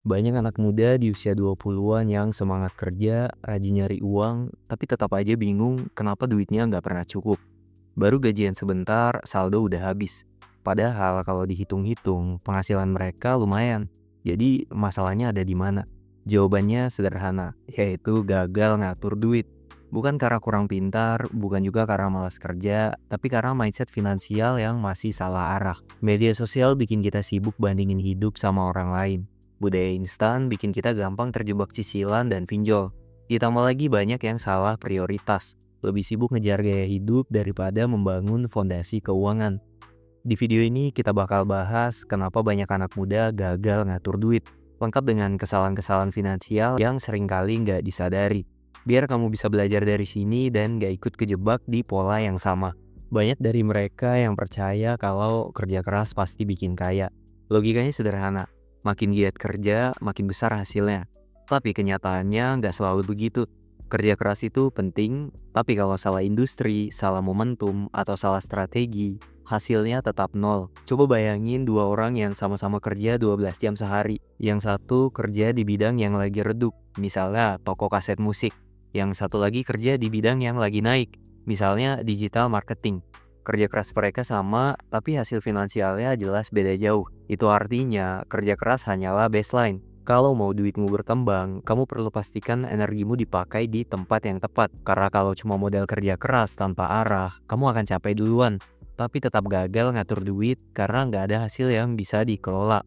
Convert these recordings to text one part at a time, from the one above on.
Banyak anak muda di usia 20-an yang semangat kerja, rajin nyari uang, tapi tetap aja bingung kenapa duitnya nggak pernah cukup. Baru gajian sebentar, saldo udah habis. Padahal kalau dihitung-hitung, penghasilan mereka lumayan. Jadi masalahnya ada di mana? Jawabannya sederhana, yaitu gagal ngatur duit. Bukan karena kurang pintar, bukan juga karena malas kerja, tapi karena mindset finansial yang masih salah arah. Media sosial bikin kita sibuk bandingin hidup sama orang lain. Budaya instan bikin kita gampang terjebak cicilan dan pinjol. Ditambah lagi banyak yang salah prioritas, lebih sibuk ngejar gaya hidup daripada membangun fondasi keuangan. Di video ini kita bakal bahas kenapa banyak anak muda gagal ngatur duit, lengkap dengan kesalahan-kesalahan finansial yang seringkali nggak disadari. Biar kamu bisa belajar dari sini dan nggak ikut kejebak di pola yang sama. Banyak dari mereka yang percaya kalau kerja keras pasti bikin kaya. Logikanya sederhana, makin giat kerja, makin besar hasilnya. Tapi kenyataannya nggak selalu begitu. Kerja keras itu penting, tapi kalau salah industri, salah momentum, atau salah strategi, hasilnya tetap nol. Coba bayangin dua orang yang sama-sama kerja 12 jam sehari. Yang satu kerja di bidang yang lagi redup, misalnya toko kaset musik. Yang satu lagi kerja di bidang yang lagi naik, misalnya digital marketing. Kerja keras mereka sama, tapi hasil finansialnya jelas beda jauh. Itu artinya kerja keras hanyalah baseline. Kalau mau duitmu berkembang, kamu perlu pastikan energimu dipakai di tempat yang tepat. Karena kalau cuma modal kerja keras tanpa arah, kamu akan capek duluan. Tapi tetap gagal ngatur duit karena nggak ada hasil yang bisa dikelola.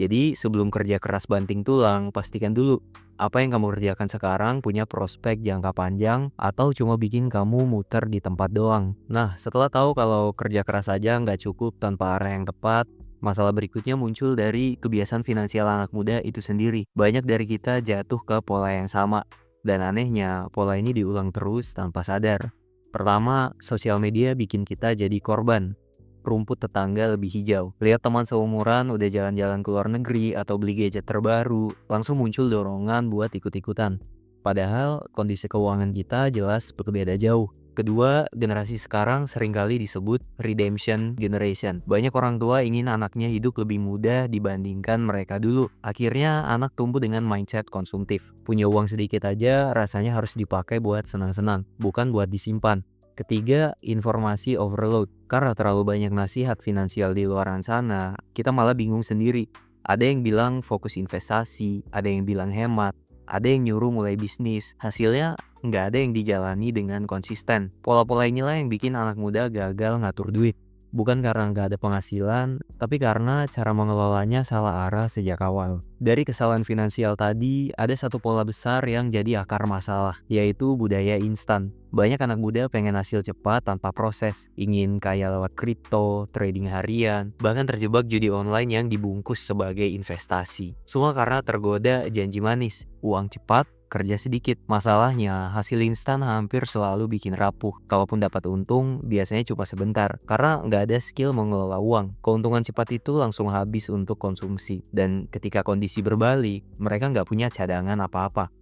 Jadi sebelum kerja keras banting tulang, pastikan dulu apa yang kamu kerjakan sekarang punya prospek jangka panjang atau cuma bikin kamu muter di tempat doang. Nah, setelah tahu kalau kerja keras aja nggak cukup tanpa arah yang tepat, masalah berikutnya muncul dari kebiasaan finansial anak muda itu sendiri. Banyak dari kita jatuh ke pola yang sama. Dan anehnya, pola ini diulang terus tanpa sadar. Pertama, sosial media bikin kita jadi korban. Rumput tetangga lebih hijau. Lihat teman seumuran udah jalan-jalan ke luar negeri atau beli gadget terbaru, langsung muncul dorongan buat ikut-ikutan. Padahal kondisi keuangan kita jelas berbeda jauh. Kedua, generasi sekarang seringkali disebut redemption generation. Banyak orang tua ingin anaknya hidup lebih mudah dibandingkan mereka dulu. Akhirnya anak tumbuh dengan mindset konsumtif. Punya uang sedikit aja rasanya harus dipakai buat senang-senang, bukan buat disimpan. Ketiga, informasi overload. Karena terlalu banyak nasihat finansial di luaran sana, kita malah bingung sendiri. Ada yang bilang fokus investasi, ada yang bilang hemat, ada yang nyuruh mulai bisnis. Hasilnya nggak ada yang dijalani dengan konsisten. Pola-pola inilah yang bikin anak muda gagal ngatur duit. Bukan karena nggak ada penghasilan, tapi karena cara mengelolanya salah arah sejak awal. Dari kesalahan finansial tadi, ada satu pola besar yang jadi akar masalah, yaitu budaya instan. Banyak anak muda pengen hasil cepat tanpa proses, ingin kaya lewat kripto, trading harian, bahkan terjebak judi online yang dibungkus sebagai investasi. Semua karena tergoda janji manis, uang cepat, kerja sedikit. Masalahnya, hasil instan hampir selalu bikin rapuh. Kalaupun dapat untung, biasanya cuma sebentar. Karena nggak ada skill mengelola uang. Keuntungan cepat itu langsung habis untuk konsumsi. Dan ketika kondisi berbalik, mereka nggak punya cadangan apa-apa.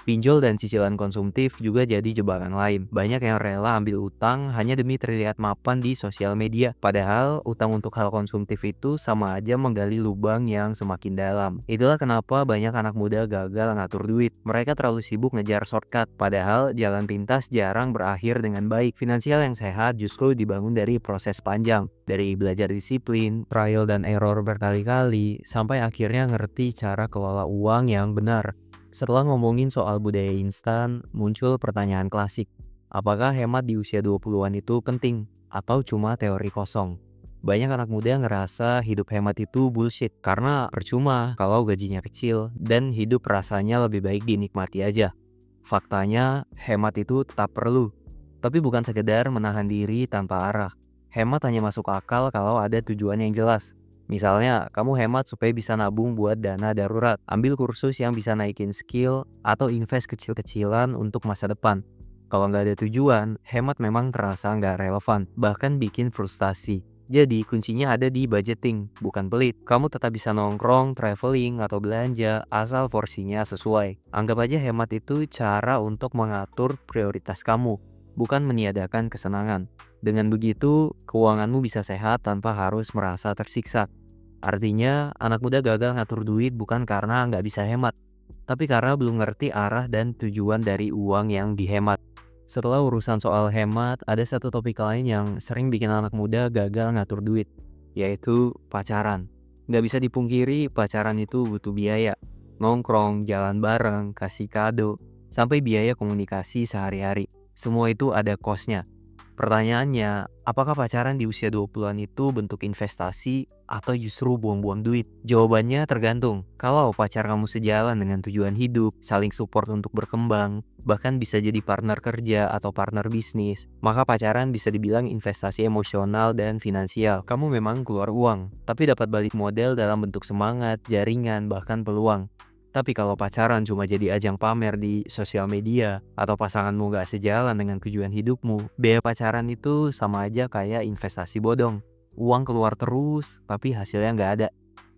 Pinjol dan cicilan konsumtif juga jadi jebakan lain. Banyak yang rela ambil utang hanya demi terlihat mapan di sosial media. Padahal utang untuk hal konsumtif itu sama aja menggali lubang yang semakin dalam. Itulah kenapa banyak anak muda gagal ngatur duit. Mereka terlalu sibuk ngejar shortcut. Padahal jalan pintas jarang berakhir dengan baik. Finansial yang sehat justru dibangun dari proses panjang. Dari belajar disiplin, trial dan error berkali-kali, sampai akhirnya ngerti cara kelola uang yang benar. Setelah ngomongin soal budaya instan, muncul pertanyaan klasik. Apakah hemat di usia 20-an itu penting atau cuma teori kosong? Banyak anak muda ngerasa hidup hemat itu bullshit karena percuma kalau gajinya kecil dan hidup rasanya lebih baik dinikmati aja. Faktanya, hemat itu tetap perlu, tapi bukan sekedar menahan diri tanpa arah. Hemat hanya masuk akal kalau ada tujuan yang jelas. Misalnya, kamu hemat supaya bisa nabung buat dana darurat, ambil kursus yang bisa naikin skill, atau invest kecil-kecilan untuk masa depan. Kalau nggak ada tujuan, hemat memang terasa nggak relevan, bahkan bikin frustasi. Jadi, kuncinya ada di budgeting, bukan pelit. Kamu tetap bisa nongkrong, traveling, atau belanja, asal porsinya sesuai. Anggap aja hemat itu cara untuk mengatur prioritas kamu, bukan meniadakan kesenangan. Dengan begitu, keuanganmu bisa sehat tanpa harus merasa tersiksa. Artinya, anak muda gagal ngatur duit bukan karena nggak bisa hemat, tapi karena belum ngerti arah dan tujuan dari uang yang dihemat. Setelah urusan soal hemat, ada satu topik lain yang sering bikin anak muda gagal ngatur duit, yaitu pacaran. Nggak bisa dipungkiri, pacaran itu butuh biaya. Nongkrong, jalan bareng, kasih kado, sampai biaya komunikasi sehari-hari. Semua itu ada cost-nya. Pertanyaannya, apakah pacaran di usia 20-an itu bentuk investasi atau justru buang-buang duit? Jawabannya tergantung. Kalau pacar kamu sejalan dengan tujuan hidup, saling support untuk berkembang, bahkan bisa jadi partner kerja atau partner bisnis, maka pacaran bisa dibilang investasi emosional dan finansial. Kamu memang keluar uang, tapi dapat balik model dalam bentuk semangat, jaringan, bahkan peluang. Tapi kalau pacaran cuma jadi ajang pamer di sosial media, atau pasanganmu gak sejalan dengan tujuan hidupmu, biaya pacaran itu sama aja kayak investasi bodong. Uang keluar terus, tapi hasilnya gak ada.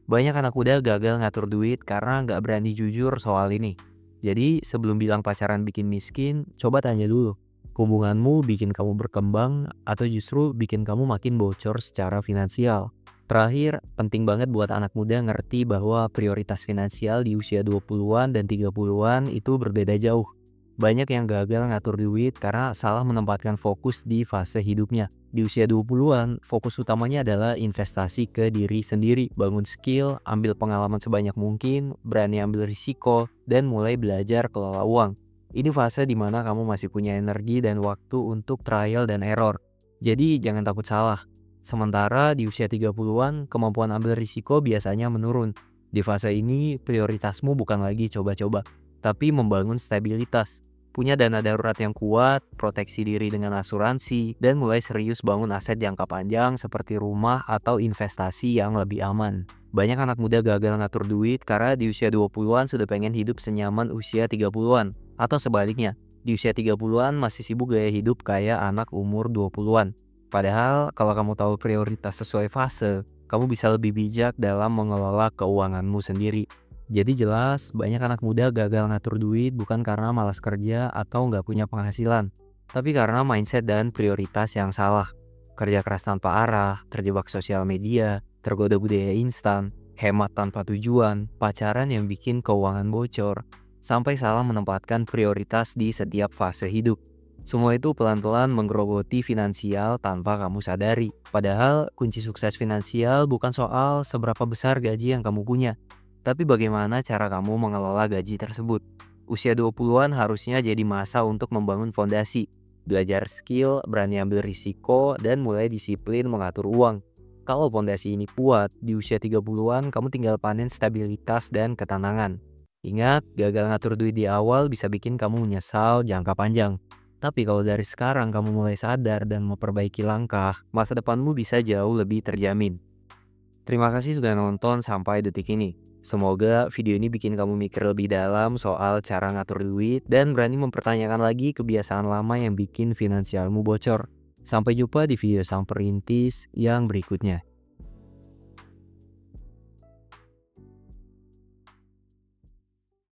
Banyak anak muda gagal ngatur duit karena gak berani jujur soal ini. Jadi sebelum bilang pacaran bikin miskin, coba tanya dulu. Hubunganmu bikin kamu berkembang atau justru bikin kamu makin bocor secara finansial? Terakhir, penting banget buat anak muda ngerti bahwa prioritas finansial di usia 20-an dan 30-an itu berbeda jauh. Banyak yang gagal ngatur duit karena salah menempatkan fokus di fase hidupnya. Di usia 20-an, fokus utamanya adalah investasi ke diri sendiri, bangun skill, ambil pengalaman sebanyak mungkin, berani ambil risiko, dan mulai belajar kelola uang. Ini fase dimana kamu masih punya energi dan waktu untuk trial dan error. Jadi jangan takut salah. Sementara di usia 30-an, kemampuan ambil risiko biasanya menurun. Di fase ini, prioritasmu bukan lagi coba-coba, tapi membangun stabilitas. Punya dana darurat yang kuat, proteksi diri dengan asuransi, dan mulai serius bangun aset jangka panjang seperti rumah atau investasi yang lebih aman. Banyak anak muda gagal ngatur duit karena di usia 20-an sudah pengen hidup senyaman usia 30-an. Atau sebaliknya, di usia 30-an masih sibuk gaya hidup kayak anak umur 20-an. Padahal kalau kamu tahu prioritas sesuai fase, kamu bisa lebih bijak dalam mengelola keuanganmu sendiri. Jadi jelas, banyak anak muda gagal ngatur duit bukan karena malas kerja atau nggak punya penghasilan, tapi karena mindset dan prioritas yang salah. Kerja keras tanpa arah, terjebak sosial media, tergoda budaya instan, hemat tanpa tujuan, pacaran yang bikin keuangan bocor, sampai salah menempatkan prioritas di setiap fase hidup. Semua itu pelan-pelan menggerogoti finansial tanpa kamu sadari. Padahal kunci sukses finansial bukan soal seberapa besar gaji yang kamu punya, tapi bagaimana cara kamu mengelola gaji tersebut. Usia 20-an harusnya jadi masa untuk membangun fondasi, belajar skill, berani ambil risiko, dan mulai disiplin mengatur uang. Kalau fondasi ini kuat, di usia 30-an kamu tinggal panen stabilitas dan ketenangan. Ingat, gagal ngatur duit di awal bisa bikin kamu menyesal jangka panjang. Tapi kalau dari sekarang kamu mulai sadar dan memperbaiki langkah, masa depanmu bisa jauh lebih terjamin. Terima kasih sudah nonton sampai detik ini. Semoga video ini bikin kamu mikir lebih dalam soal cara ngatur duit dan berani mempertanyakan lagi kebiasaan lama yang bikin finansialmu bocor. Sampai jumpa di video Sang Perintis yang berikutnya.